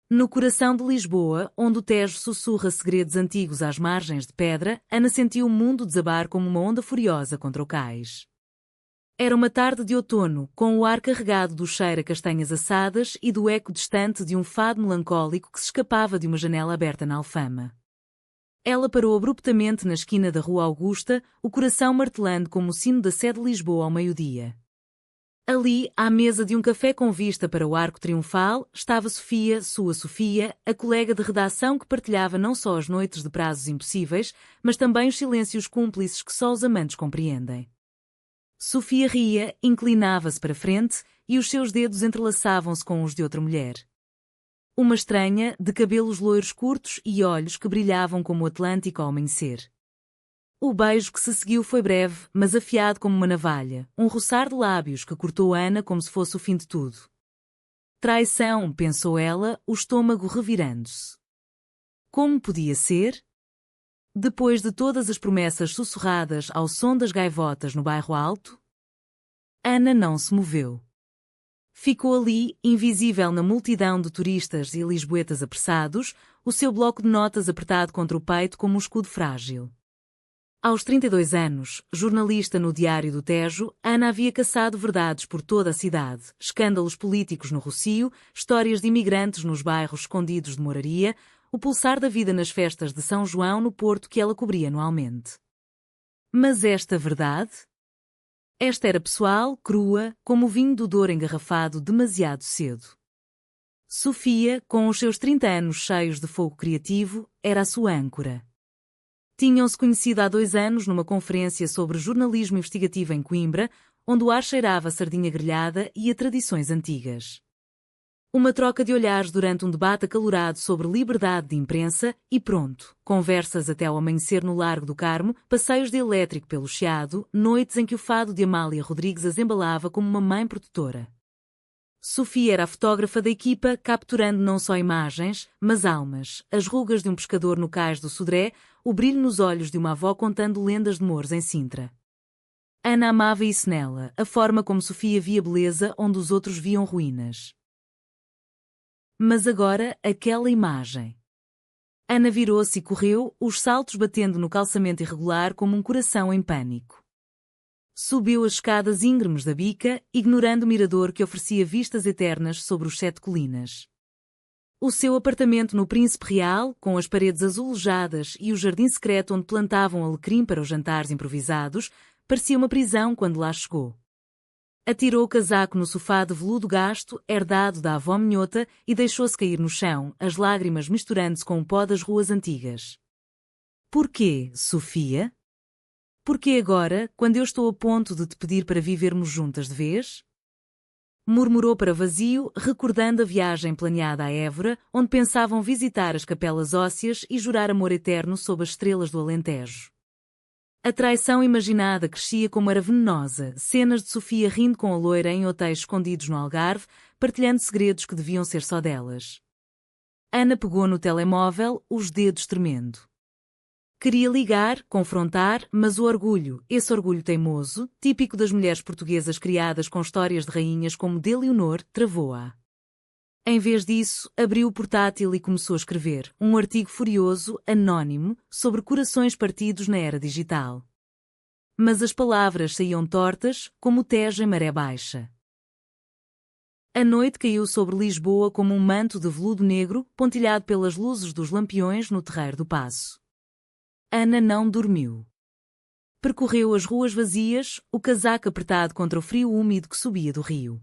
No coração de Lisboa, onde o Tejo sussurra segredos antigos às margens de pedra, Ana sentiu o mundo desabar como uma onda furiosa contra o cais. Era uma tarde de outono, com o ar carregado do cheiro a castanhas assadas e do eco distante de um fado melancólico que se escapava de uma janela aberta na Alfama. Ela parou abruptamente na esquina da Rua Augusta, o coração martelando como o sino da Sé de Lisboa ao meio-dia. Ali, à mesa de um café com vista para o Arco Triunfal, estava Sofia, sua Sofia, a colega de redação que partilhava não só as noites de prazos impossíveis, mas também os silêncios cúmplices que só os amantes compreendem. Sofia ria, inclinava-se para frente, e os seus dedos entrelaçavam-se com os de outra mulher. Uma estranha, de cabelos loiros curtos e olhos que brilhavam como o Atlântico ao amanhecer. O beijo que se seguiu foi breve, mas afiado como uma navalha, um roçar de lábios que cortou Ana como se fosse o fim de tudo. Traição, pensou ela, o estômago revirando-se. Como podia ser? Depois de todas as promessas sussurradas ao som das gaivotas no bairro Alto? Ana não se moveu. Ficou ali, invisível na multidão de turistas e lisboetas apressados, o seu bloco de notas apertado contra o peito como um escudo frágil. Aos 32 anos, jornalista no Diário do Tejo, Ana havia caçado verdades por toda a cidade, escândalos políticos no Rossio, histórias de imigrantes nos bairros escondidos de moraria, o pulsar da vida nas festas de São João no Porto que ela cobria anualmente. Mas esta verdade? Esta era pessoal, crua, como o vinho do Douro engarrafado demasiado cedo. Sofia, com os seus 30 anos cheios de fogo criativo, era a sua âncora. Tinham-se conhecido há 2 anos numa conferência sobre jornalismo investigativo em Coimbra, onde o ar cheirava a sardinha grelhada e a tradições antigas. Uma troca de olhares durante um debate acalorado sobre liberdade de imprensa e pronto, conversas até ao amanhecer no Largo do Carmo, passeios de elétrico pelo Chiado, noites em que o fado de Amália Rodrigues as embalava como uma mãe protetora. Sofia era a fotógrafa da equipa, capturando não só imagens, mas almas, as rugas de um pescador no cais do Sodré, o brilho nos olhos de uma avó contando lendas de mouros em Sintra. Ana amava isso nela, a forma como Sofia via beleza onde os outros viam ruínas. Mas agora, aquela imagem. Ana virou-se e correu, os saltos batendo no calçamento irregular como um coração em pânico. Subiu as escadas íngremes da bica, ignorando o mirador que oferecia vistas eternas sobre os 7 colinas. O seu apartamento no Príncipe Real, com as paredes azulejadas e o jardim secreto onde plantavam alecrim para os jantares improvisados, parecia uma prisão quando lá chegou. Atirou o casaco no sofá de veludo gasto, herdado da avó minhota, e deixou-se cair no chão, as lágrimas misturando-se com o pó das ruas antigas. Porquê, Sofia? Porquê agora, quando eu estou a ponto de te pedir para vivermos juntas de vez? Murmurou para vazio, recordando a viagem planeada a Évora, onde pensavam visitar as capelas ósseas e jurar amor eterno sob as estrelas do Alentejo. A traição imaginada crescia como era venenosa, cenas de Sofia rindo com a loira em hotéis escondidos no Algarve, partilhando segredos que deviam ser só delas. Ana pegou no telemóvel, os dedos tremendo. Queria ligar, confrontar, mas o orgulho, esse orgulho teimoso, típico das mulheres portuguesas criadas com histórias de rainhas como de Leonor, travou-a. Em vez disso, abriu o portátil e começou a escrever um artigo furioso, anónimo, sobre corações partidos na era digital. Mas as palavras saíam tortas, como o Tejo em maré baixa. A noite caiu sobre Lisboa como um manto de veludo negro, pontilhado pelas luzes dos lampiões no terreiro do Paço. Ana não dormiu. Percorreu as ruas vazias, o casaco apertado contra o frio úmido que subia do rio.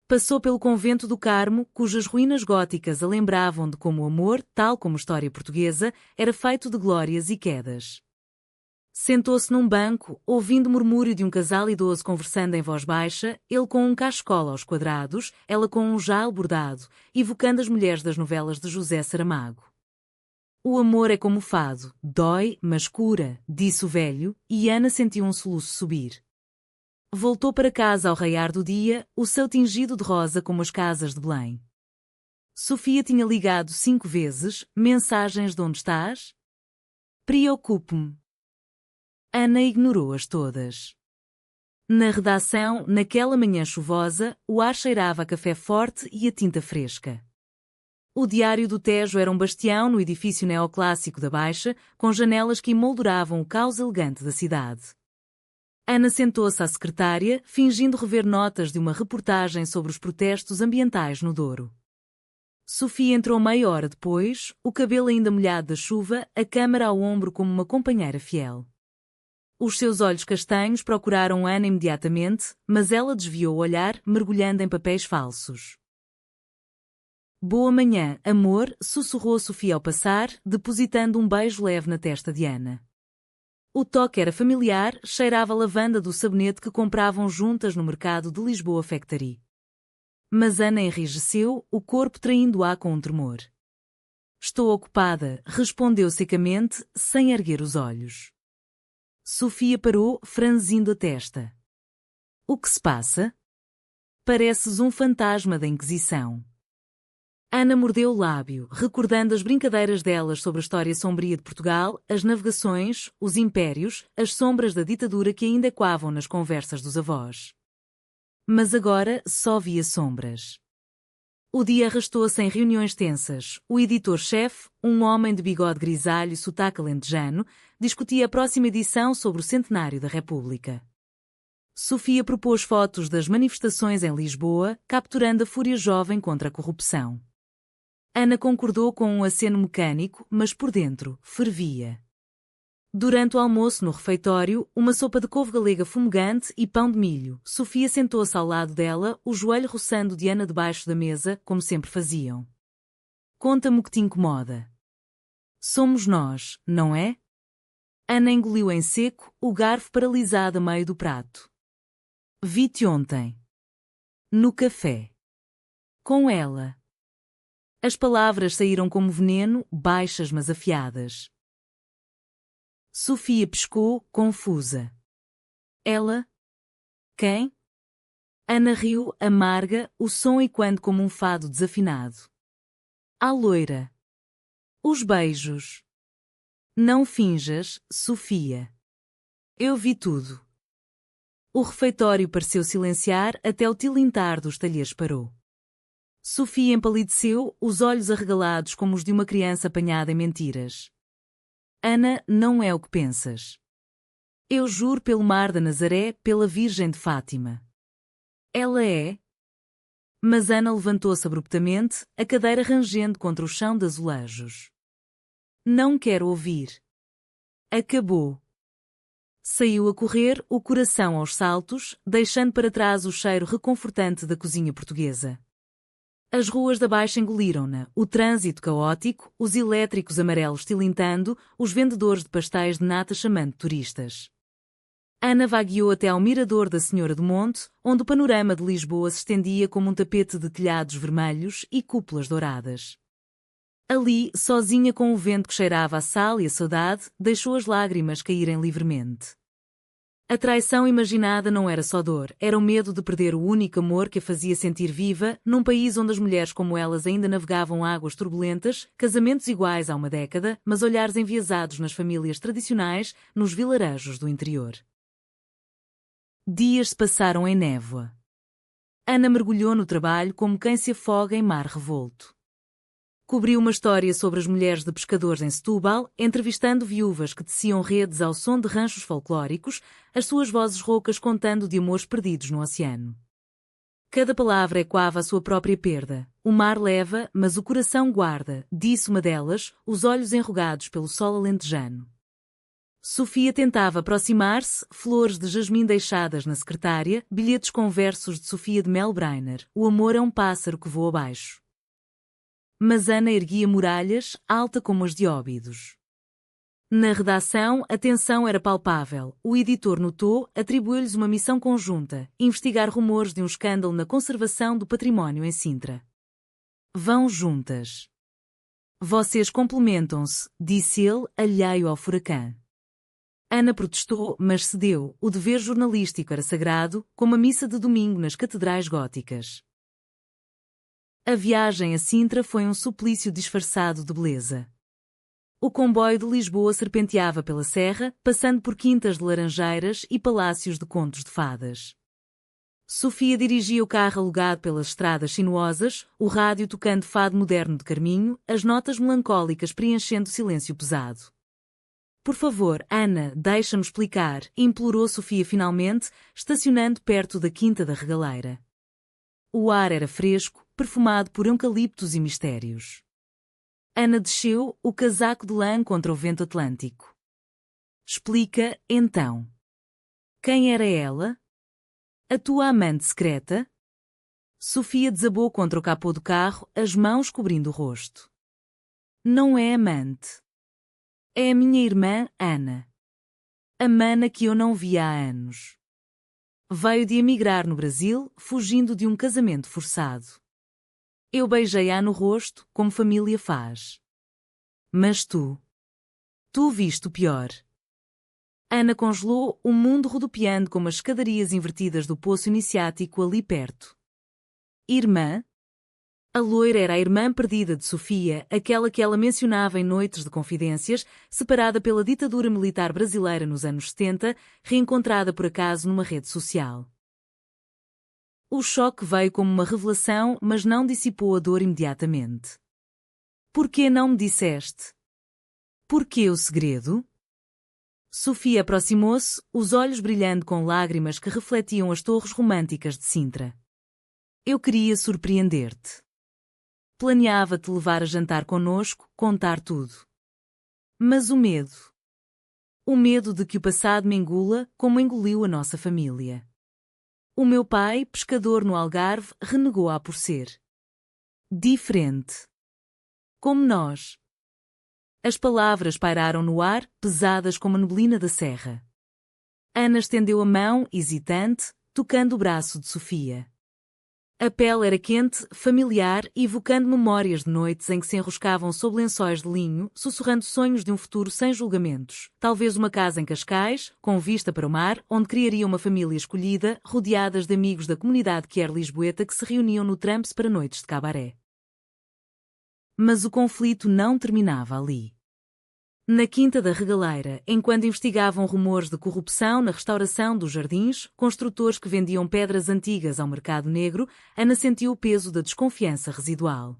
Passou pelo convento do Carmo, cujas ruínas góticas a lembravam de como o amor, tal como a história portuguesa, era feito de glórias e quedas. Sentou-se num banco, ouvindo o murmúrio de um casal idoso conversando em voz baixa, ele com um cachecol aos quadrados, ela com um jale bordado, evocando as mulheres das novelas de José Saramago. O amor é como o fado, dói, mas cura, disse o velho, e Ana sentiu um soluço subir. Voltou para casa ao raiar do dia, o céu tingido de rosa como as casas de Belém. Sofia tinha ligado 5 vezes, mensagens de onde estás? Preocupo-me. Ana ignorou-as todas. Na redação, naquela manhã chuvosa, o ar cheirava a café forte e a tinta fresca. O Diário do Tejo era um bastião no edifício neoclássico da Baixa, com janelas que emolduravam o caos elegante da cidade. Ana sentou-se à secretária, fingindo rever notas de uma reportagem sobre os protestos ambientais no Douro. Sofia entrou meia hora depois, o cabelo ainda molhado da chuva, a câmara ao ombro como uma companheira fiel. Os seus olhos castanhos procuraram Ana imediatamente, mas ela desviou o olhar, mergulhando em papéis falsos. Boa manhã, amor, sussurrou Sofia ao passar, depositando um beijo leve na testa de Ana. O toque era familiar, cheirava a lavanda do sabonete que compravam juntas no mercado de Lisboa Factory. Mas Ana enrijeceu, o corpo traindo-a com um tremor. Estou ocupada, respondeu secamente, sem erguer os olhos. Sofia parou, franzindo a testa. O que se passa? Pareces um fantasma da Inquisição. Ana mordeu o lábio, recordando as brincadeiras delas sobre a história sombria de Portugal, as navegações, os impérios, as sombras da ditadura que ainda ecoavam nas conversas dos avós. Mas agora só via sombras. O dia arrastou-se em reuniões tensas. O editor-chefe, um homem de bigode grisalho e sotaque alentejano, discutia a próxima edição sobre o centenário da República. Sofia propôs fotos das manifestações em Lisboa, capturando a fúria jovem contra a corrupção. Ana concordou com um aceno mecânico, mas por dentro, fervia. Durante o almoço no refeitório, uma sopa de couve galega fumegante e pão de milho, Sofia sentou-se ao lado dela, o joelho roçando de Ana debaixo da mesa, como sempre faziam. Conta-me o que te incomoda. Somos nós, não é? Ana engoliu em seco, o garfo paralisado a meio do prato. Vi-te ontem. No café. Com ela. As palavras saíram como veneno, baixas mas afiadas. Sofia pescou, confusa. Ela? Quem? Ana riu, amarga, o som ecoando como um fado desafinado. A loira. Os beijos. Não finjas, Sofia. Eu vi tudo. O refeitório pareceu silenciar até o tilintar dos talheres parou. Sofia empalideceu, os olhos arregalados como os de uma criança apanhada em mentiras. Ana, não é o que pensas. Eu juro pelo mar da Nazaré, pela Virgem de Fátima. Ela é? Mas Ana levantou-se abruptamente, a cadeira rangendo contra o chão de azulejos. Não quero ouvir. Acabou. Saiu a correr, o coração aos saltos, deixando para trás o cheiro reconfortante da cozinha portuguesa. As ruas da Baixa engoliram-na, o trânsito caótico, os elétricos amarelos tilintando, os vendedores de pastéis de nata chamando turistas. Ana vagueou até ao mirador da Senhora do Monte, onde o panorama de Lisboa se estendia como um tapete de telhados vermelhos e cúpulas douradas. Ali, sozinha com o vento que cheirava a sal e a saudade, deixou as lágrimas caírem livremente. A traição imaginada não era só dor, era o medo de perder o único amor que a fazia sentir viva, num país onde as mulheres como elas ainda navegavam águas turbulentas, casamentos iguais há uma década, mas olhares enviesados nas famílias tradicionais, nos vilarejos do interior. Dias se passaram em névoa. Ana mergulhou no trabalho como quem se afoga em mar revolto. Cobriu uma história sobre as mulheres de pescadores em Setúbal, entrevistando viúvas que teciam redes ao som de ranchos folclóricos, as suas vozes roucas contando de amores perdidos no oceano. Cada palavra ecoava a sua própria perda. O mar leva, mas o coração guarda, disse uma delas, os olhos enrugados pelo sol alentejano. Sofia tentava aproximar-se, flores de jasmim deixadas na secretária, bilhetes com versos de Sofia de Melbreiner, o amor é um pássaro que voa abaixo. Mas Ana erguia muralhas, alta como as de Óbidos. Na redação, a tensão era palpável. O editor notou, atribuiu-lhes uma missão conjunta, investigar rumores de um escândalo na conservação do património em Sintra. Vão juntas. Vocês complementam-se, disse ele, alheio ao furacão. Ana protestou, mas cedeu. O dever jornalístico era sagrado, como a missa de domingo nas catedrais góticas. A viagem a Sintra foi um suplício disfarçado de beleza. O comboio de Lisboa serpenteava pela serra, passando por quintas de laranjeiras e palácios de contos de fadas. Sofia dirigia o carro alugado pelas estradas sinuosas, o rádio tocando fado moderno de Carminho, as notas melancólicas preenchendo o silêncio pesado. Por favor, Ana, deixa-me explicar, implorou Sofia finalmente, estacionando perto da Quinta da Regaleira. O ar era fresco, perfumado por eucaliptos e mistérios. Ana desceu, o casaco de lã contra o vento atlântico. Explica, então. Quem era ela? A tua amante secreta? Sofia desabou contra o capô do carro, as mãos cobrindo o rosto. Não é amante. É a minha irmã, Ana. A mana que eu não via há anos. Veio de emigrar no Brasil, fugindo de um casamento forçado. Eu beijei-a no rosto, como família faz. Mas tu viste o pior. Ana congelou, o mundo rodopiando como as escadarias invertidas do poço iniciático ali perto. Irmã? A loira era a irmã perdida de Sofia, aquela que ela mencionava em noites de confidências, separada pela ditadura militar brasileira nos anos 70, reencontrada por acaso numa rede social. O choque veio como uma revelação, mas não dissipou a dor imediatamente. Por que não me disseste? Por que o segredo? Sofia aproximou-se, os olhos brilhando com lágrimas que refletiam as torres românticas de Sintra. Eu queria surpreender-te. Planeava-te levar a jantar conosco, contar tudo. Mas o medo. O medo de que o passado me engula, como engoliu a nossa família. O meu pai, pescador no Algarve, renegou-a por ser diferente. Como nós. As palavras pairaram no ar, pesadas como a neblina da serra. Ana estendeu a mão, hesitante, tocando o braço de Sofia. A pele era quente, familiar, evocando memórias de noites em que se enroscavam sob lençóis de linho, sussurrando sonhos de um futuro sem julgamentos. Talvez uma casa em Cascais, com vista para o mar, onde criaria uma família escolhida, rodeadas de amigos da comunidade queer lisboeta que se reuniam no Tramps para noites de cabaré. Mas o conflito não terminava ali. Na Quinta da Regaleira, enquanto investigavam rumores de corrupção na restauração dos jardins, construtores que vendiam pedras antigas ao mercado negro, Ana sentiu o peso da desconfiança residual.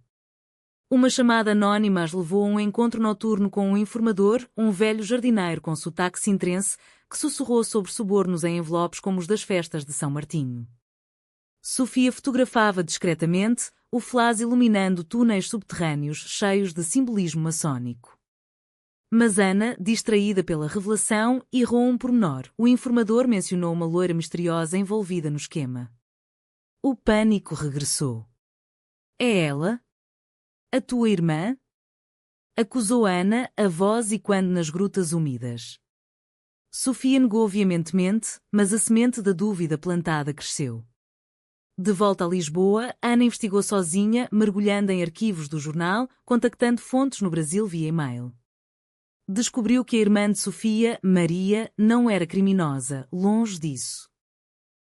Uma chamada anónima as levou a um encontro noturno com um informador, um velho jardineiro com sotaque sintrense, que sussurrou sobre subornos em envelopes como os das festas de São Martinho. Sofia fotografava discretamente, o flash iluminando túneis subterrâneos cheios de simbolismo maçónico. Mas Ana, distraída pela revelação, errou um pormenor. O informador mencionou uma loira misteriosa envolvida no esquema. O pânico regressou. É ela? A tua irmã? Acusou Ana, a voz ecoando nas grutas úmidas. Sofia negou veementemente, mas a semente da dúvida plantada cresceu. De volta a Lisboa, Ana investigou sozinha, mergulhando em arquivos do jornal, contactando fontes no Brasil via e-mail. Descobriu que a irmã de Sofia, Maria, não era criminosa, longe disso.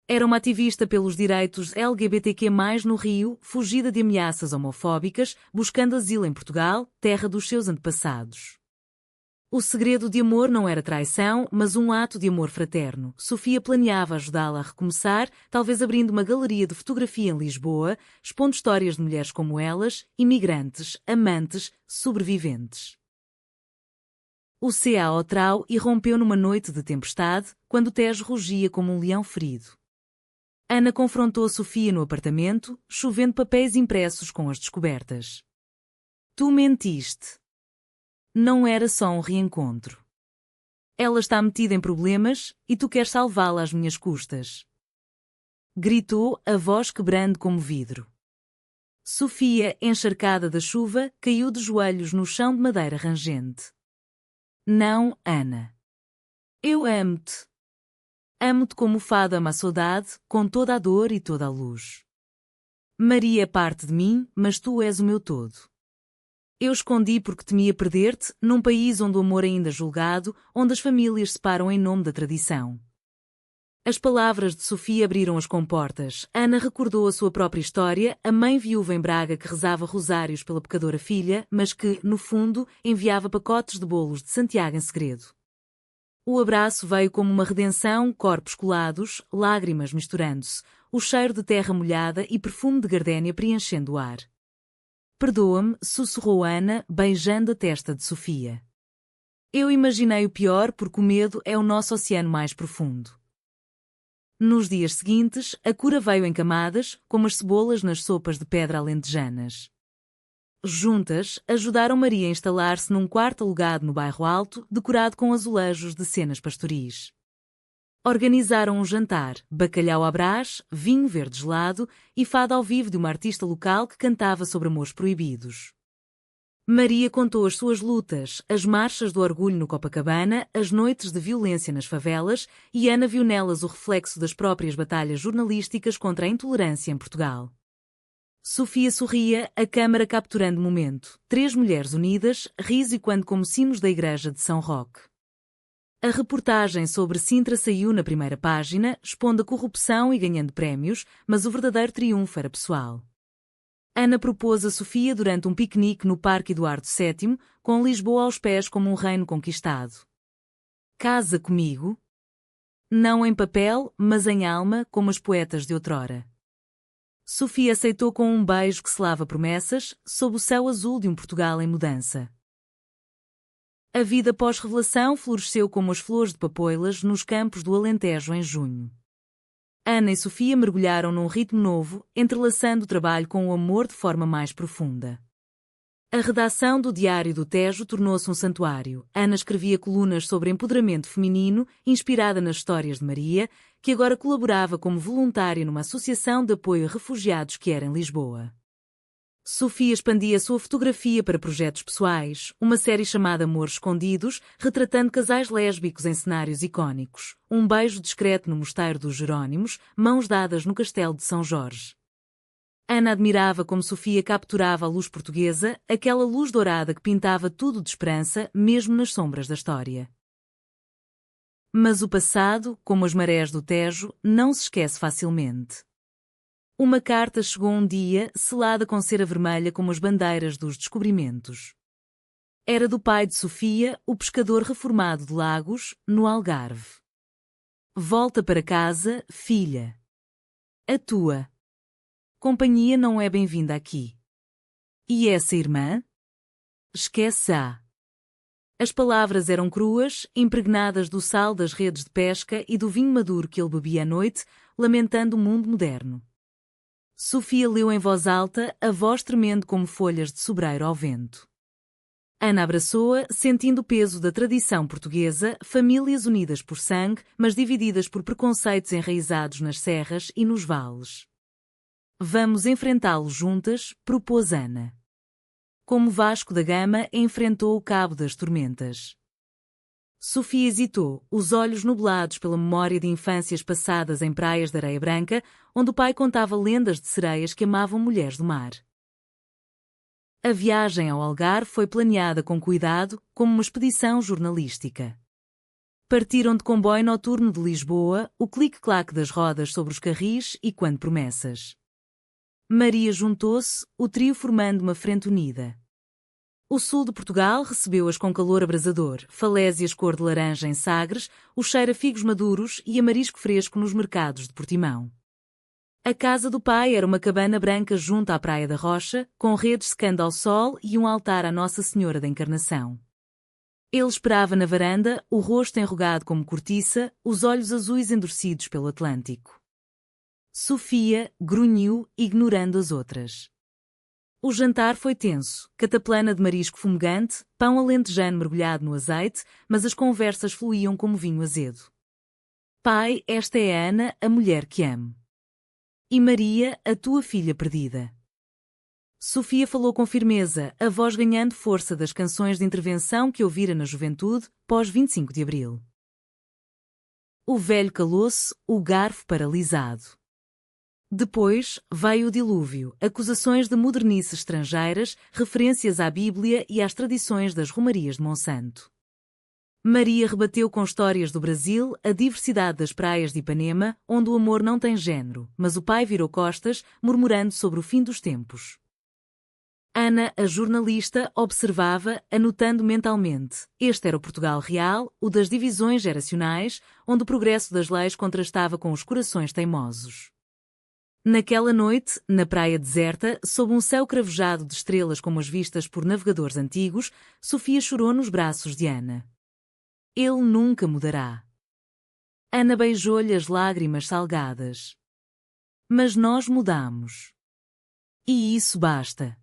Era uma ativista pelos direitos LGBTQ+, no Rio, fugida de ameaças homofóbicas, buscando asilo em Portugal, terra dos seus antepassados. O segredo de amor não era traição, mas um ato de amor fraterno. Sofia planeava ajudá-la a recomeçar, talvez abrindo uma galeria de fotografia em Lisboa, expondo histórias de mulheres como elas, imigrantes, amantes, sobreviventes. O CA Trau irrompeu numa noite de tempestade, quando o Tejo rugia como um leão ferido. Ana confrontou Sofia no apartamento, chovendo papéis impressos com as descobertas. Tu mentiste. Não era só um reencontro. Ela está metida em problemas, e tu queres salvá-la às minhas custas. Gritou, a voz quebrando como vidro. Sofia, encharcada da chuva, caiu de joelhos no chão de madeira rangente. Não, Ana. Eu amo-te. Amo-te como o fado ama a saudade, com toda a dor e toda a luz. Maria é parte de mim, mas tu és o meu todo. Eu escondi porque temia perder-te, num país onde o amor ainda é julgado, onde as famílias se param em nome da tradição. As palavras de Sofia abriram as comportas. Ana recordou a sua própria história, a mãe viúva em Braga que rezava rosários pela pecadora filha, mas que, no fundo, enviava pacotes de bolos de Santiago em segredo. O abraço veio como uma redenção, corpos colados, lágrimas misturando-se, o cheiro de terra molhada e perfume de gardénia preenchendo o ar. Perdoa-me, sussurrou Ana, beijando a testa de Sofia. Eu imaginei o pior porque o medo é o nosso oceano mais profundo. Nos dias seguintes, a cura veio em camadas, como as cebolas nas sopas de pedra alentejanas. Juntas, ajudaram Maria a instalar-se num quarto alugado no bairro Alto, decorado com azulejos de cenas pastoris. Organizaram um jantar, bacalhau à brás, vinho verde gelado e fado ao vivo de uma artista local que cantava sobre amores proibidos. Maria contou as suas lutas, as marchas do orgulho no Copacabana, as noites de violência nas favelas, e Ana viu nelas o reflexo das próprias batalhas jornalísticas contra a intolerância em Portugal. Sofia sorria, a câmara capturando o momento. 3 mulheres unidas, riso e quando como sinos da igreja de São Roque. A reportagem sobre Sintra saiu na primeira página, expondo a corrupção e ganhando prémios, mas o verdadeiro triunfo era pessoal. Ana propôs a Sofia durante um piquenique no Parque Eduardo VII, com Lisboa aos pés como um reino conquistado. Casa comigo? Não em papel, mas em alma, como as poetas de outrora. Sofia aceitou com um beijo que selava promessas, sob o céu azul de um Portugal em mudança. A vida pós-revelação floresceu como as flores de papoilas nos campos do Alentejo em junho. Ana e Sofia mergulharam num ritmo novo, entrelaçando o trabalho com o amor de forma mais profunda. A redação do Diário do Tejo tornou-se um santuário. Ana escrevia colunas sobre empoderamento feminino, inspirada nas histórias de Maria, que agora colaborava como voluntária numa associação de apoio a refugiados que era em Lisboa. Sofia expandia sua fotografia para projetos pessoais, uma série chamada Amores Escondidos, retratando casais lésbicos em cenários icónicos, um beijo discreto no Mosteiro dos Jerónimos, mãos dadas no Castelo de São Jorge. Ana admirava como Sofia capturava a luz portuguesa, aquela luz dourada que pintava tudo de esperança, mesmo nas sombras da história. Mas o passado, como as marés do Tejo, não se esquece facilmente. Uma carta chegou um dia, selada com cera vermelha como as bandeiras dos descobrimentos. Era do pai de Sofia, o pescador reformado de Lagos, no Algarve. Volta para casa, filha. A tua companhia não é bem-vinda aqui. E essa irmã? Esquece-a. As palavras eram cruas, impregnadas do sal das redes de pesca e do vinho maduro que ele bebia à noite, lamentando o mundo moderno. Sofia leu em voz alta, a voz tremendo como folhas de sobreiro ao vento. Ana abraçou-a, sentindo o peso da tradição portuguesa, famílias unidas por sangue, mas divididas por preconceitos enraizados nas serras e nos vales. Vamos enfrentá-los juntas, propôs Ana. Como Vasco da Gama enfrentou o Cabo das Tormentas. Sofia hesitou, os olhos nublados pela memória de infâncias passadas em praias de areia branca, onde o pai contava lendas de sereias que amavam mulheres do mar. A viagem ao Algarve foi planeada com cuidado, como uma expedição jornalística. Partiram de comboio noturno de Lisboa, o clique-claque das rodas sobre os carris e quando promessas. Maria juntou-se, o trio formando uma frente unida. O sul de Portugal recebeu-as com calor abrasador, falésias cor de laranja em Sagres, o cheiro a figos maduros e a marisco fresco nos mercados de Portimão. A casa do pai era uma cabana branca junto à Praia da Rocha, com redes secando ao sol e um altar à Nossa Senhora da Encarnação. Ele esperava na varanda, o rosto enrugado como cortiça, os olhos azuis endurecidos pelo Atlântico. Sofia grunhiu, ignorando as outras. O jantar foi tenso, cataplana de marisco fumegante, pão alentejano mergulhado no azeite, mas as conversas fluíam como vinho azedo. Pai, esta é a Ana, a mulher que amo. E Maria, a tua filha perdida. Sofia falou com firmeza, a voz ganhando força das canções de intervenção que ouvira na juventude, pós 25 de Abril. O velho calou-se, o garfo paralisado. Depois, veio o dilúvio, acusações de modernices estrangeiras, referências à Bíblia e às tradições das romarias de Monsanto. Maria rebateu com histórias do Brasil, a diversidade das praias de Ipanema, onde o amor não tem género, mas o pai virou costas, murmurando sobre o fim dos tempos. Ana, a jornalista, observava, anotando mentalmente. Este era o Portugal real, o das divisões geracionais, onde o progresso das leis contrastava com os corações teimosos. Naquela noite, na praia deserta, sob um céu cravejado de estrelas como as vistas por navegadores antigos, Sofia chorou nos braços de Ana. Ele nunca mudará. Ana beijou-lhe as lágrimas salgadas. Mas nós mudamos. E isso basta.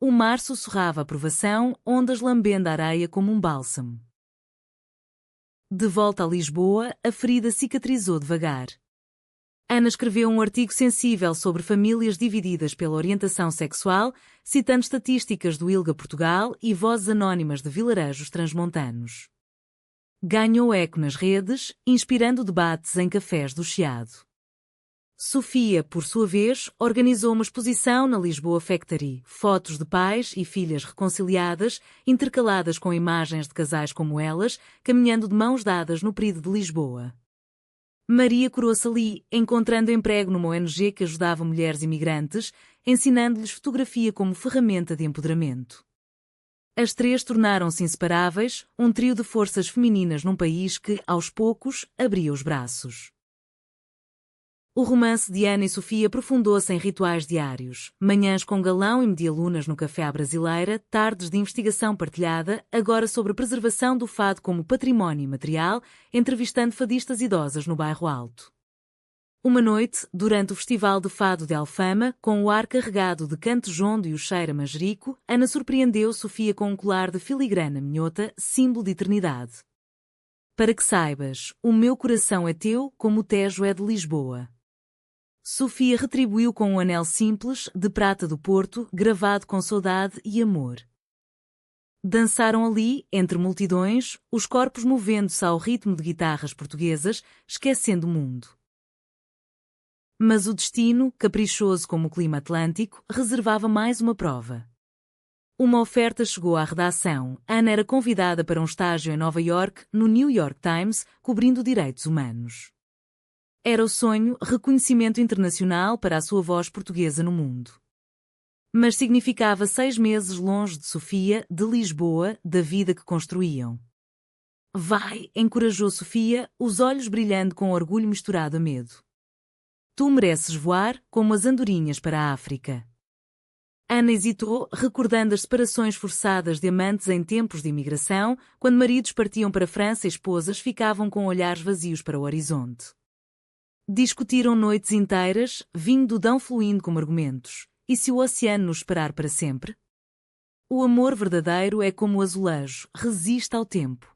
O mar sussurrava aprovação, ondas lambendo a areia como um bálsamo. De volta a Lisboa, a ferida cicatrizou devagar. Ana escreveu um artigo sensível sobre famílias divididas pela orientação sexual, citando estatísticas do ILGA Portugal e vozes anónimas de vilarejos transmontanos. Ganhou eco nas redes, inspirando debates em cafés do Chiado. Sofia, por sua vez, organizou uma exposição na Lisboa Factory, fotos de pais e filhas reconciliadas, intercaladas com imagens de casais como elas, caminhando de mãos dadas no Pride de Lisboa. Maria curou-se ali, encontrando emprego numa ONG que ajudava mulheres imigrantes, ensinando-lhes fotografia como ferramenta de empoderamento. As três tornaram-se inseparáveis, um trio de forças femininas num país que, aos poucos, abria os braços. O romance de Ana e Sofia aprofundou-se em rituais diários, manhãs com galão e medialunas no café à brasileira, tardes de investigação partilhada, agora sobre a preservação do fado como património imaterial, entrevistando fadistas idosas no Bairro Alto. Uma noite, durante o Festival de Fado de Alfama, com o ar carregado de canto-jondo e o cheiro a manjerico, Ana surpreendeu Sofia com um colar de filigrana minhota, símbolo de eternidade. Para que saibas, o meu coração é teu, como o Tejo é de Lisboa. Sofia retribuiu com um anel simples, de prata do Porto, gravado com saudade e amor. Dançaram ali, entre multidões, os corpos movendo-se ao ritmo de guitarras portuguesas, esquecendo o mundo. Mas o destino, caprichoso como o clima atlântico, reservava mais uma prova. Uma oferta chegou à redação. Ana era convidada para um estágio em Nova York, no New York Times, cobrindo direitos humanos. Era o sonho, reconhecimento internacional para a sua voz portuguesa no mundo. Mas significava 6 meses longe de Sofia, de Lisboa, da vida que construíam. Vai, encorajou Sofia, os olhos brilhando com orgulho misturado a medo. Tu mereces voar, como as andorinhas para a África. Ana hesitou, recordando as separações forçadas de amantes em tempos de imigração, quando maridos partiam para a França e esposas ficavam com olhares vazios para o horizonte. Discutiram noites inteiras, vinho do Dão fluindo como argumentos. E se o oceano nos esperar para sempre? O amor verdadeiro é como o azulejo, resiste ao tempo.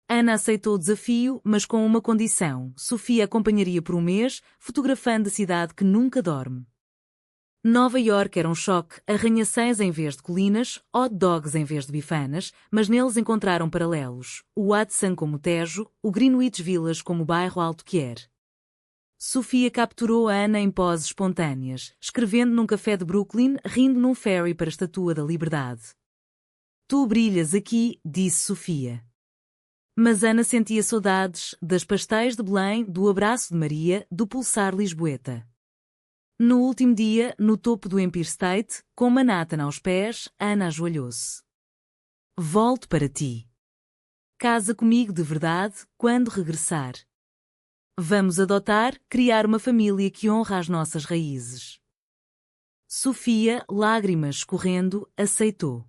Ana aceitou o desafio, mas com uma condição: Sofia acompanharia por um mês, fotografando a cidade que nunca dorme. Nova York era um choque, arranha-céus em vez de colinas, hot dogs em vez de bifanas, mas neles encontraram paralelos: o Hudson como o Tejo, o Greenwich Village como o bairro alto que era. Sofia capturou a Ana em poses espontâneas, escrevendo num café de Brooklyn, rindo num ferry para a Estátua da Liberdade. Tu brilhas aqui, disse Sofia. Mas Ana sentia saudades das pastéis de Belém, do abraço de Maria, do pulsar lisboeta. No último dia, no topo do Empire State, com Manhattan aos pés, Ana ajoelhou-se. Volto para ti. Casa comigo de verdade, quando regressar. Vamos adotar, criar uma família que honra as nossas raízes. Sofia, lágrimas escorrendo, aceitou.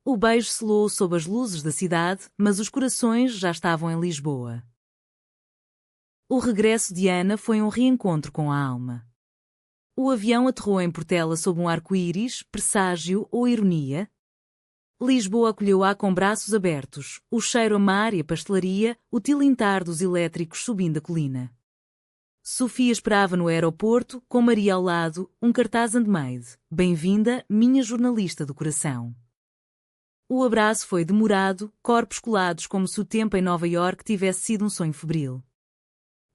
O beijo selou sob as luzes da cidade, mas os corações já estavam em Lisboa. O regresso de Ana foi um reencontro com a alma. O avião aterrou em Portela sob um arco-íris, presságio ou ironia? Lisboa acolheu-a com braços abertos, o cheiro a mar e a pastelaria, o tilintar dos elétricos subindo a colina. Sofia esperava no aeroporto, com Maria ao lado, um cartaz handmade: Bem-vinda, minha jornalista do coração. O abraço foi demorado, corpos colados como se o tempo em Nova York tivesse sido um sonho febril.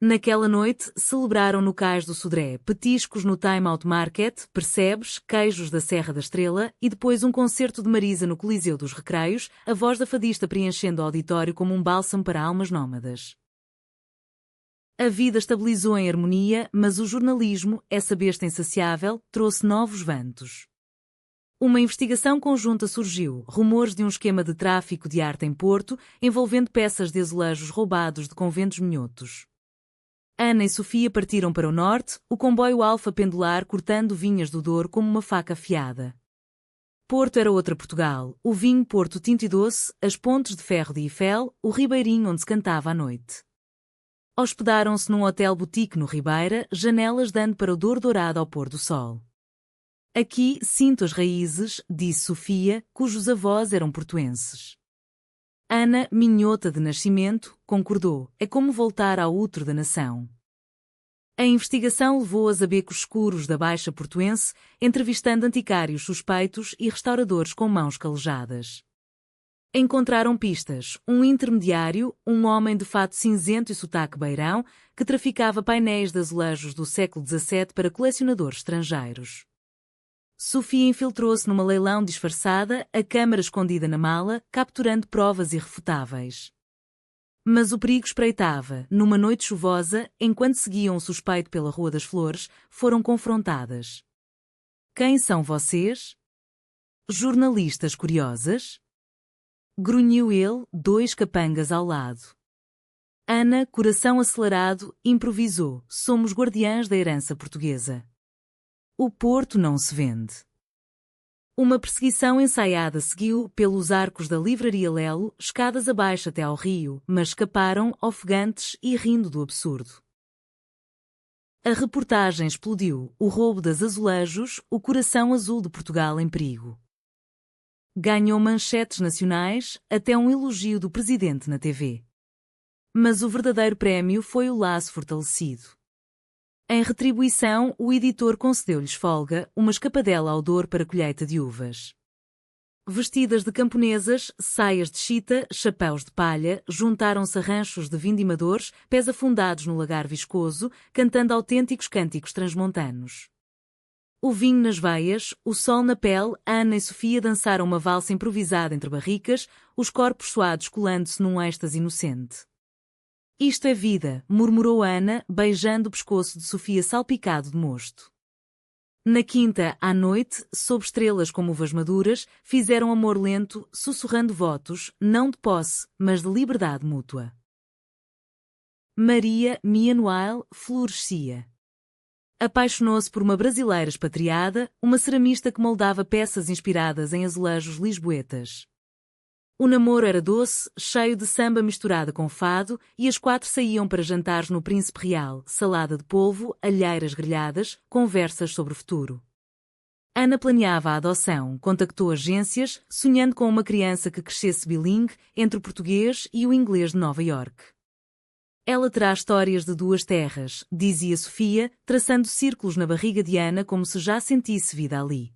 Naquela noite, celebraram no Cais do Sodré, petiscos no Time Out Market, percebes, queijos da Serra da Estrela, e depois um concerto de Marisa no Coliseu dos Recreios, a voz da fadista preenchendo o auditório como um bálsamo para almas nómadas. A vida estabilizou em harmonia, mas o jornalismo, essa besta insaciável, trouxe novos ventos. Uma investigação conjunta surgiu, rumores de um esquema de tráfico de arte em Porto, envolvendo peças de azulejos roubados de conventos minhotos. Ana e Sofia partiram para o norte, o comboio Alfa pendular cortando vinhas do Douro como uma faca afiada. Porto era outra Portugal, o vinho Porto tinto e doce, as pontes de ferro de Eiffel, o ribeirinho onde se cantava à noite. Hospedaram-se num hotel boutique no Ribeira, janelas dando para o Douro Dourado ao pôr do sol. Aqui sinto as raízes, disse Sofia, cujos avós eram portuenses. Ana, minhota de nascimento, concordou, é como voltar ao útero da nação. A investigação levou-as a becos escuros da Baixa Portuense, entrevistando anticários suspeitos e restauradores com mãos calejadas. Encontraram pistas, um intermediário, um homem de fato cinzento e sotaque beirão, que traficava painéis de azulejos do século XVII para colecionadores estrangeiros. Sofia infiltrou-se numa leilão disfarçada, a câmara escondida na mala, capturando provas irrefutáveis. Mas o perigo espreitava. Numa noite chuvosa, enquanto seguiam o suspeito pela Rua das Flores, foram confrontadas. Quem são vocês? Jornalistas curiosas? Grunhiu ele, dois capangas ao lado. Ana, coração acelerado, improvisou. Somos guardiãs da herança portuguesa. O Porto não se vende. Uma perseguição ensaiada seguiu pelos arcos da Livraria Lelo, escadas abaixo até ao rio, mas escaparam, ofegantes e rindo do absurdo. A reportagem explodiu, o roubo das azulejos, o coração azul de Portugal em perigo. Ganhou manchetes nacionais, até um elogio do presidente na TV. Mas o verdadeiro prémio foi o laço fortalecido. Em retribuição, o editor concedeu-lhes folga, uma escapadela ao Douro para colheita de uvas. Vestidas de camponesas, saias de chita, chapéus de palha, juntaram-se a ranchos de vindimadores, pés afundados no lagar viscoso, cantando autênticos cânticos transmontanos. O vinho nas veias, o sol na pele, Ana e Sofia dançaram uma valsa improvisada entre barricas, os corpos suados colando-se num êxtase inocente. Isto é vida, murmurou Ana, beijando o pescoço de Sofia salpicado de mosto. Na quinta, à noite, sob estrelas como uvas maduras, fizeram amor lento, sussurrando votos, não de posse, mas de liberdade mútua. Maria, meanwhile, florescia. Apaixonou-se por uma brasileira expatriada, uma ceramista que moldava peças inspiradas em azulejos lisboetas. O namoro era doce, cheio de samba misturada com fado, e as quatro saíam para jantares no Príncipe Real, salada de polvo, alheiras grelhadas, conversas sobre o futuro. Ana planeava a adoção, contactou agências, sonhando com uma criança que crescesse bilingue entre o português e o inglês de Nova Iorque. Ela terá histórias de duas terras, dizia Sofia, traçando círculos na barriga de Ana como se já sentisse vida ali.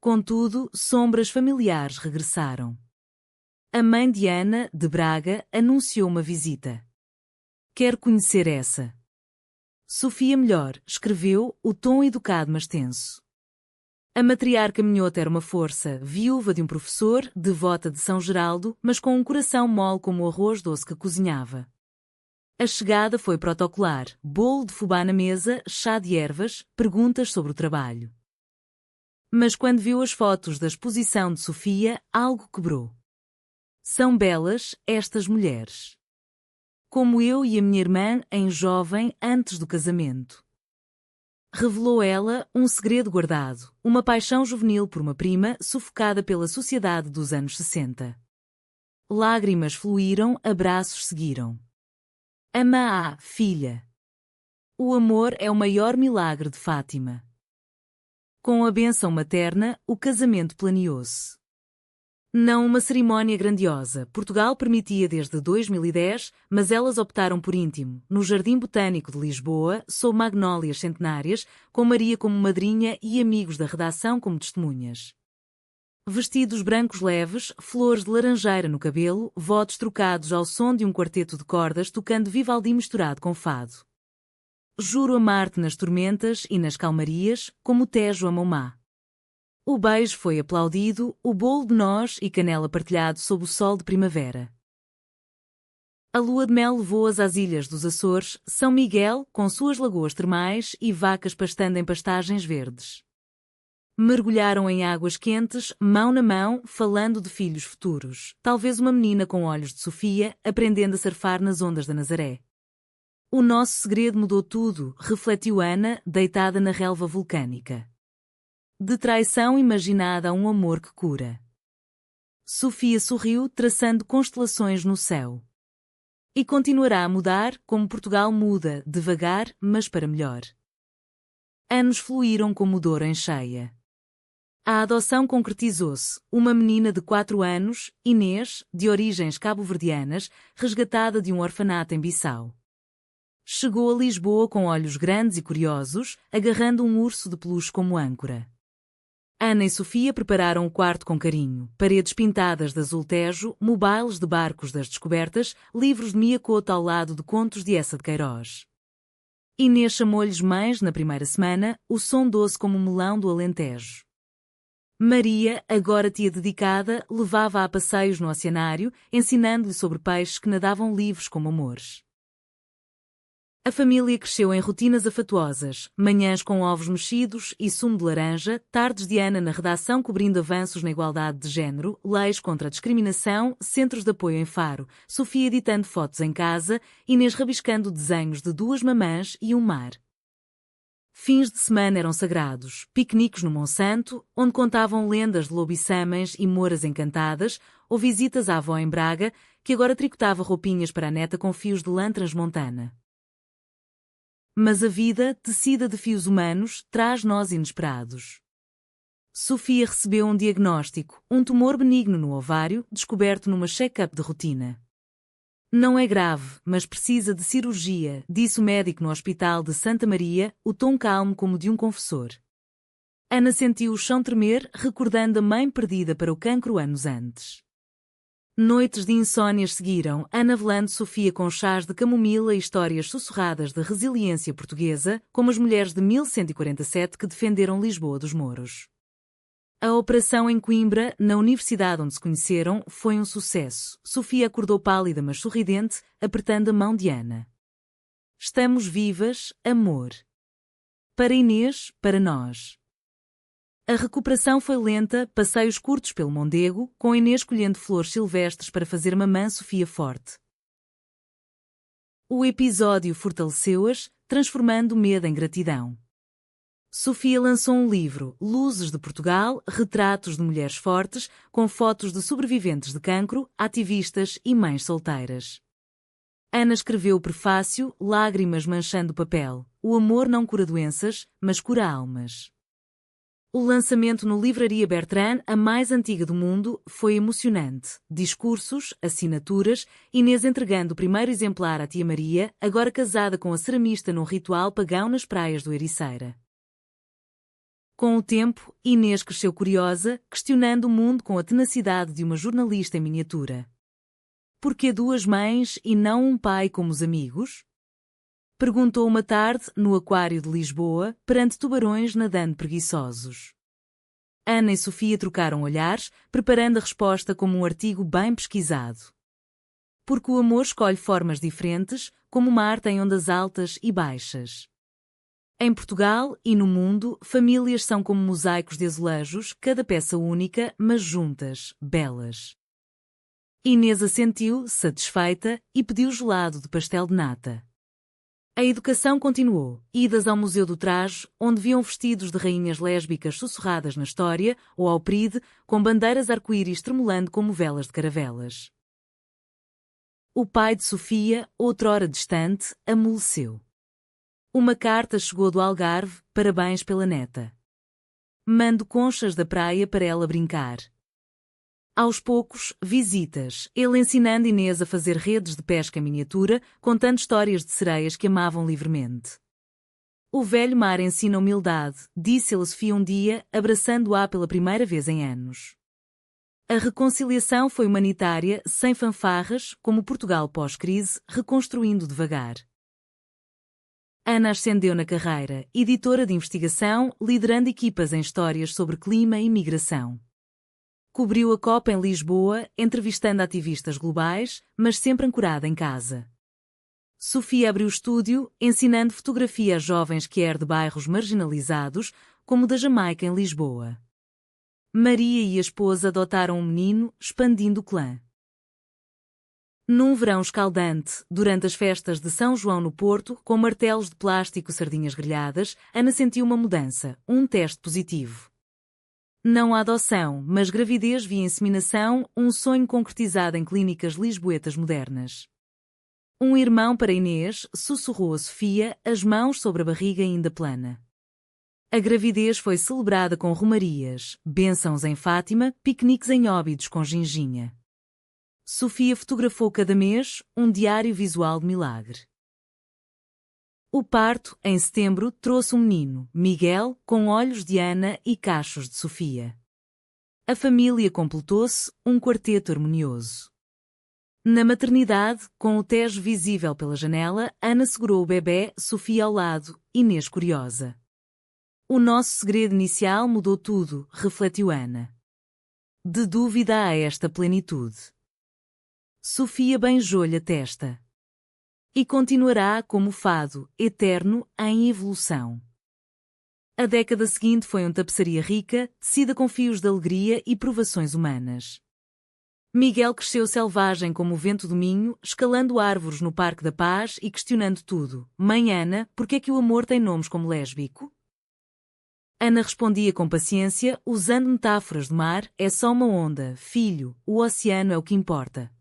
Contudo, sombras familiares regressaram. A mãe de Ana, de Braga, anunciou uma visita. Quero conhecer essa. Sofia melhor, escreveu, o tom educado mas tenso. A matriarca minhota era uma força, viúva de um professor, devota de São Geraldo, mas com um coração mole como o arroz doce que cozinhava. A chegada foi protocolar, bolo de fubá na mesa, chá de ervas, perguntas sobre o trabalho. Mas quando viu as fotos da exposição de Sofia, algo quebrou. São belas, estas mulheres. Como eu e a minha irmã, em jovem, antes do casamento. Revelou ela um segredo guardado, uma paixão juvenil por uma prima sufocada pela sociedade dos anos 60. Lágrimas fluíram, abraços seguiram. Ama-a, filha. O amor é o maior milagre de Fátima. Com a bênção materna, o casamento planeou-se. Não uma cerimónia grandiosa, Portugal permitia desde 2010, mas elas optaram por íntimo, no Jardim Botânico de Lisboa, sob magnólias centenárias, com Maria como madrinha e amigos da redação como testemunhas. Vestidos brancos leves, flores de laranjeira no cabelo, votos trocados ao som de um quarteto de cordas tocando Vivaldi misturado com fado. Juro amar-te nas tormentas e nas calmarias, como o Tejo ama o mar. O beijo foi aplaudido, o bolo de noz e canela partilhado sob o sol de primavera. A lua de mel levou-as às ilhas dos Açores, São Miguel, com suas lagoas termais e vacas pastando em pastagens verdes. Mergulharam em águas quentes, mão na mão, falando de filhos futuros. Talvez uma menina com olhos de Sofia, aprendendo a surfar nas ondas da Nazaré. O nosso segredo mudou tudo, refletiu Ana, deitada na relva vulcânica. De traição imaginada a um amor que cura. Sofia sorriu, traçando constelações no céu. E continuará a mudar, como Portugal muda, devagar, mas para melhor. Anos fluíram como dor em cheia. A adoção concretizou-se. Uma menina de 4 anos, Inês, de origens cabo-verdianas, resgatada de um orfanato em Bissau. Chegou a Lisboa com olhos grandes e curiosos, agarrando um urso de peluche como âncora. Ana e Sofia prepararam o quarto com carinho. Paredes pintadas de azul tejo, mobiles de barcos das descobertas, livros de Mia Couto ao lado de contos de Eça de Queiroz. Inês chamou-lhes mães na primeira semana, o som doce como o melão do Alentejo. Maria, agora tia dedicada, levava-a a passeios no oceanário, ensinando-lhe sobre peixes que nadavam livres como amores. A família cresceu em rotinas afetuosas, manhãs com ovos mexidos e sumo de laranja, tardes de Ana na redação cobrindo avanços na igualdade de género, leis contra a discriminação, centros de apoio em Faro, Sofia editando fotos em casa, Inês rabiscando desenhos de 2 mamãs e um mar. Fins de semana eram sagrados, piqueniques no Monsanto, onde contavam lendas de lobiçamens e moras encantadas, ou visitas à avó em Braga, que agora tricotava roupinhas para a neta com fios de lã transmontana. Mas a vida, tecida de fios humanos, traz nós inesperados. Sofia recebeu um diagnóstico, um tumor benigno no ovário, descoberto numa check-up de rotina. Não é grave, mas precisa de cirurgia, disse o médico no hospital de Santa Maria, o tom calmo como de um confessor. Ana sentiu o chão tremer, recordando a mãe perdida para o cancro anos antes. Noites de insónias seguiram, Ana velando Sofia com chás de camomila e histórias sussurradas de resiliência portuguesa, como as mulheres de 1147 que defenderam Lisboa dos Mouros. A operação em Coimbra, na universidade onde se conheceram, foi um sucesso. Sofia acordou pálida mas sorridente, apertando a mão de Ana. Estamos vivas, amor. Para Inês, para nós. A recuperação foi lenta, passeios curtos pelo Mondego, com Inês colhendo flores silvestres para fazer mamã Sofia forte. O episódio fortaleceu-as, transformando o medo em gratidão. Sofia lançou um livro, Luzes de Portugal, retratos de mulheres fortes, com fotos de sobreviventes de cancro, ativistas e mães solteiras. Ana escreveu o prefácio, lágrimas manchando o papel. O amor não cura doenças, mas cura almas. O lançamento no Livraria Bertrand, a mais antiga do mundo, foi emocionante. Discursos, assinaturas, Inês entregando o primeiro exemplar à tia Maria, agora casada com a ceramista num ritual pagão nas praias do Ericeira. Com o tempo, Inês cresceu curiosa, questionando o mundo com a tenacidade de uma jornalista em miniatura. Por que 2 mães e não um pai como os amigos? Perguntou uma tarde, no aquário de Lisboa, perante tubarões nadando preguiçosos. Ana e Sofia trocaram olhares, preparando a resposta como um artigo bem pesquisado. Porque o amor escolhe formas diferentes, como o mar tem ondas altas e baixas. Em Portugal e no mundo, famílias são como mosaicos de azulejos, cada peça única, mas juntas, belas. Inês assentiu, satisfeita, e pediu gelado de pastel de nata. A educação continuou, idas ao Museu do Trajo, onde viam vestidos de rainhas lésbicas sussurradas na história, ou ao Pride, com bandeiras arco-íris tremulando como velas de caravelas. O pai de Sofia, outrora distante, amoleceu. Uma carta chegou do Algarve, parabéns pela neta. Mando conchas da praia para ela brincar. Aos poucos, visitas, ele ensinando Inês a fazer redes de pesca em miniatura, contando histórias de sereias que amavam livremente. O velho mar ensina humildade, disse-lhe a Sofia um dia, abraçando-a pela primeira vez em anos. A reconciliação foi humanitária, sem fanfarras, como Portugal pós-crise, reconstruindo devagar. Ana ascendeu na carreira, editora de investigação, liderando equipas em histórias sobre clima e migração. Cobriu a COP em Lisboa, entrevistando ativistas globais, mas sempre ancorada em casa. Sofia abriu estúdio, ensinando fotografia a jovens que de bairros marginalizados, como o da Jamaica em Lisboa. Maria e a esposa adotaram um menino, expandindo o clã. Num verão escaldante, durante as festas de São João no Porto, com martelos de plástico e sardinhas grelhadas, Ana sentiu uma mudança, um teste positivo. Não a adoção, mas gravidez via inseminação, um sonho concretizado em clínicas lisboetas modernas. Um irmão para Inês, sussurrou a Sofia, as mãos sobre a barriga ainda plana. A gravidez foi celebrada com romarias, bênçãos em Fátima, piqueniques em Óbidos com ginginha. Sofia fotografou cada mês, um diário visual de milagre. O parto, em setembro, trouxe um menino, Miguel, com olhos de Ana e cachos de Sofia. A família completou-se, um quarteto harmonioso. Na maternidade, com o Tejo visível pela janela, Ana segurou o bebé, Sofia ao lado, Inês curiosa. O nosso segredo inicial mudou tudo, refletiu Ana. De dúvida há esta plenitude. Sofia beijou-lhe a testa. E continuará como fado, eterno, em evolução. A década seguinte foi uma tapeçaria rica, tecida com fios de alegria e provações humanas. Miguel cresceu selvagem como o vento do Minho, escalando árvores no Parque da Paz e questionando tudo. Mãe Ana, por que é que o amor tem nomes como lésbico? Ana respondia com paciência, usando metáforas do mar, é só uma onda, filho, o oceano é o que importa.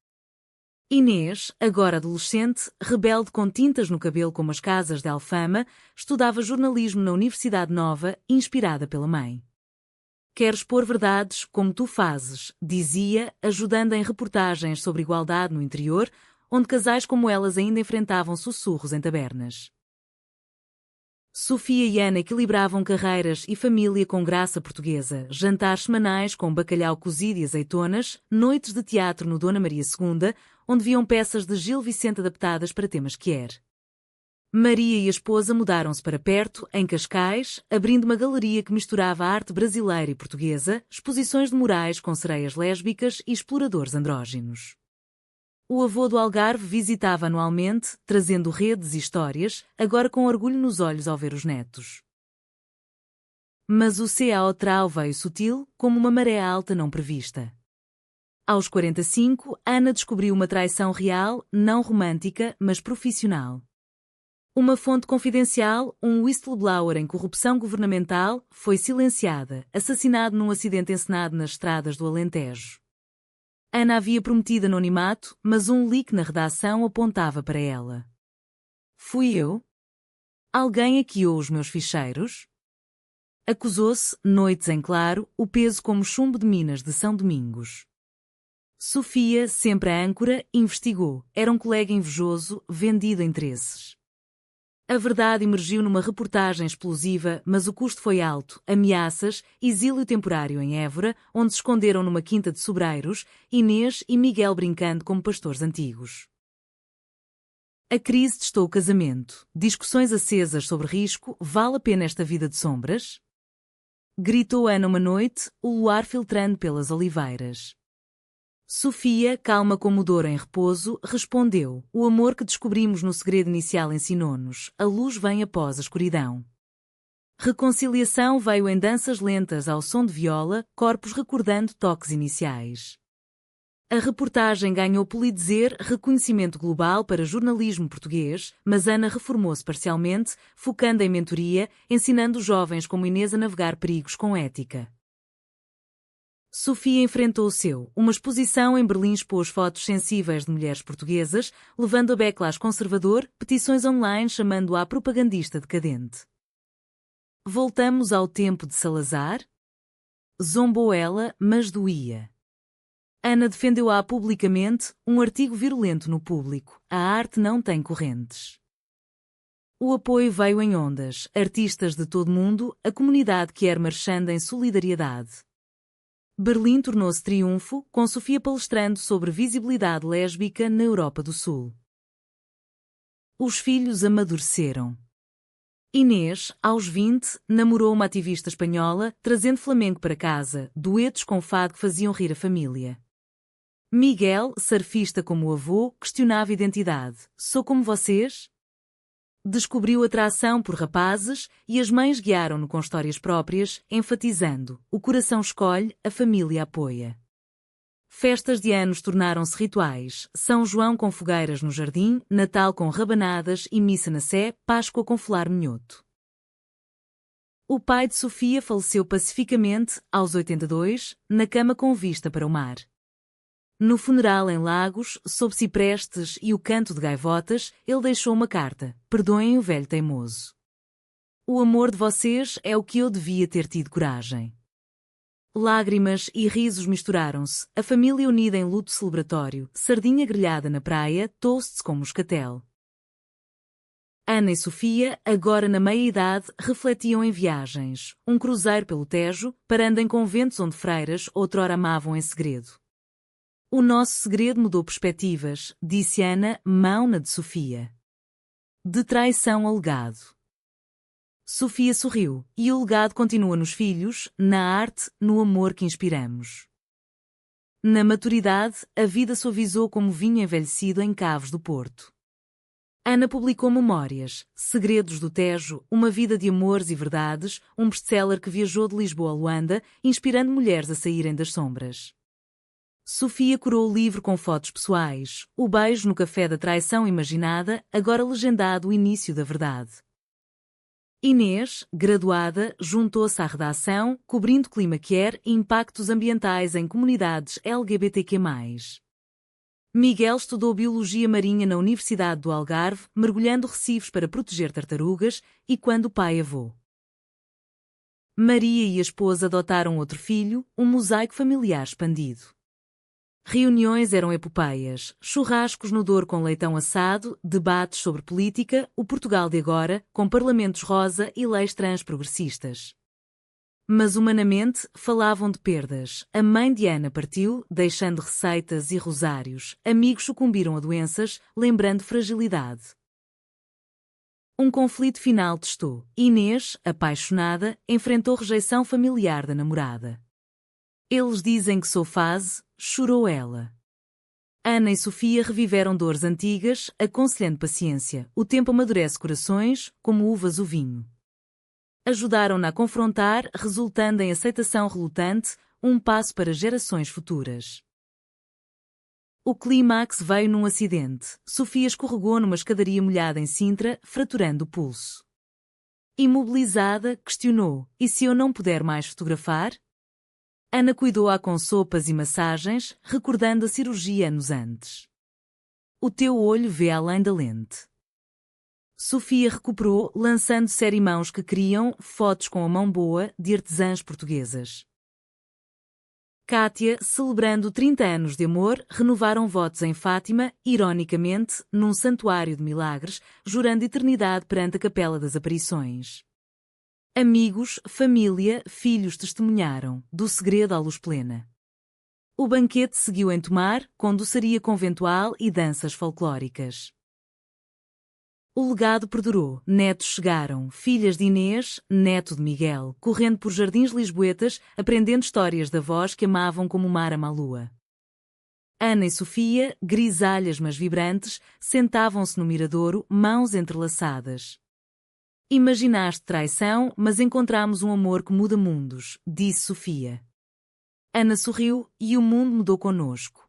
Inês, agora adolescente, rebelde com tintas no cabelo como as casas de Alfama, estudava jornalismo na Universidade Nova, inspirada pela mãe. Queres pôr verdades, como tu fazes, dizia, ajudando em reportagens sobre igualdade no interior, onde casais como elas ainda enfrentavam sussurros em tabernas. Sofia e Ana equilibravam carreiras e família com graça portuguesa, jantares semanais com bacalhau cozido e azeitonas, noites de teatro no Dona Maria II, onde viam peças de Gil Vicente adaptadas para temas queer. Maria e a esposa mudaram-se para perto, em Cascais, abrindo uma galeria que misturava a arte brasileira e portuguesa, exposições de murais com sereias lésbicas e exploradores andróginos. O avô do Algarve visitava anualmente, trazendo redes e histórias, agora com orgulho nos olhos ao ver os netos. Mas o C.A. Trau veio sutil, como uma maré alta não prevista. Aos 45, Ana descobriu uma traição real, não romântica, mas profissional. Uma fonte confidencial, um whistleblower em corrupção governamental, foi silenciada, assassinado num acidente encenado nas estradas do Alentejo. Ana havia prometido anonimato, mas um leak na redação apontava para ela. Fui eu? Alguém hackeou os meus ficheiros? Acusou-se, noites em claro, o peso como chumbo de Minas de São Domingos. Sofia, sempre a âncora, investigou. Era um colega invejoso, vendido a interesses. A verdade emergiu numa reportagem explosiva, mas o custo foi alto. Ameaças, exílio temporário em Évora, onde se esconderam numa quinta de sobreiros, Inês e Miguel brincando como pastores antigos. A crise testou o casamento. Discussões acesas sobre risco, vale a pena esta vida de sombras? Gritou Ana uma noite, o luar filtrando pelas oliveiras. Sofia, calma como o Douro em repouso, respondeu, o amor que descobrimos no segredo inicial ensinou-nos, a luz vem após a escuridão. Reconciliação veio em danças lentas ao som de viola, corpos recordando toques iniciais. A reportagem ganhou Pulitzer, reconhecimento global para jornalismo português, mas Ana reformou-se parcialmente, focando em mentoria, ensinando jovens como Inês a navegar perigos com ética. Sofia enfrentou o seu. Uma exposição em Berlim expôs fotos sensíveis de mulheres portuguesas, levando a backlash conservador, petições online chamando-a propagandista decadente. Voltamos ao tempo de Salazar? Zombou ela, mas doía. Ana defendeu-a publicamente, um artigo virulento no Público. A arte não tem correntes. O apoio veio em ondas, artistas de todo mundo, a comunidade quer marchando em solidariedade. Berlim tornou-se triunfo, com Sofia palestrando sobre visibilidade lésbica na Europa do Sul. Os filhos amadureceram. Inês, aos 20, namorou uma ativista espanhola, trazendo flamenco para casa, duetos com fado que faziam rir a família. Miguel, surfista como o avô, questionava a identidade. Sou como vocês? Descobriu atração por rapazes e as mães guiaram-no com histórias próprias, enfatizando: o coração escolhe, a família apoia. Festas de anos tornaram-se rituais: São João com fogueiras no jardim, Natal com rabanadas e missa na Sé, Páscoa com folar minhoto. O pai de Sofia faleceu pacificamente, aos 82, na cama com vista para o mar. No funeral em Lagos, sob ciprestes e o canto de gaivotas, ele deixou uma carta: perdoem o velho teimoso. O amor de vocês é o que eu devia ter tido coragem. Lágrimas e risos misturaram-se, a família unida em luto celebratório, sardinha grelhada na praia, toasts com moscatel. Ana e Sofia, agora na meia-idade, refletiam em viagens, um cruzeiro pelo Tejo, parando em conventos onde freiras outrora amavam em segredo. O nosso segredo mudou perspectivas, disse Ana, mão na de Sofia. De traição ao legado. Sofia sorriu, e o legado continua nos filhos, na arte, no amor que inspiramos. Na maturidade, a vida suavizou como vinho envelhecido em caves do Porto. Ana publicou Memórias, Segredos do Tejo, uma vida de amores e verdades, um best-seller que viajou de Lisboa a Luanda, inspirando mulheres a saírem das sombras. Sofia curou o livro com fotos pessoais, o beijo no café da traição imaginada, agora legendado o início da verdade. Inês, graduada, juntou-se à redação, cobrindo clima queer e impactos ambientais em comunidades LGBTQ+. Miguel estudou Biologia Marinha na Universidade do Algarve, mergulhando recifes para proteger tartarugas, e quando o pai avô. Maria e a esposa adotaram outro filho, um mosaico familiar expandido. Reuniões eram epopeias, churrascos no Douro com leitão assado, debates sobre política, o Portugal de agora, com parlamentos rosa e leis trans progressistas. Mas humanamente, falavam de perdas. A mãe de Ana partiu, deixando receitas e rosários. Amigos sucumbiram a doenças, lembrando fragilidade. Um conflito final testou. Inês, apaixonada, enfrentou rejeição familiar da namorada. Eles dizem que sou fase, chorou ela. Ana e Sofia reviveram dores antigas, aconselhando paciência. O tempo amadurece corações, como uvas o vinho. Ajudaram-na a confrontar, resultando em aceitação relutante, um passo para gerações futuras. O clímax veio num acidente. Sofia escorregou numa escadaria molhada em Sintra, fraturando o pulso. Imobilizada, questionou: e se eu não puder mais fotografar? Ana cuidou-a com sopas e massagens, recordando a cirurgia anos antes. O teu olho vê além da lente. Sofia recuperou, lançando série-mãos que criam fotos com a mão boa de artesãs portuguesas. Kátia, celebrando 30 anos de amor, renovaram votos em Fátima, ironicamente, num santuário de milagres, jurando eternidade perante a Capela das Aparições. Amigos, família, filhos testemunharam, do segredo à luz plena. O banquete seguiu em Tomar, com doçaria conventual e danças folclóricas. O legado perdurou, netos chegaram, filhas de Inês, neto de Miguel, correndo por jardins lisboetas, aprendendo histórias de avós que amavam como o mar ama a lua. Ana e Sofia, grisalhas mas vibrantes, sentavam-se no miradouro, mãos entrelaçadas. Imaginaste traição, mas encontramos um amor que muda mundos, disse Sofia. Ana sorriu, e o mundo mudou conosco.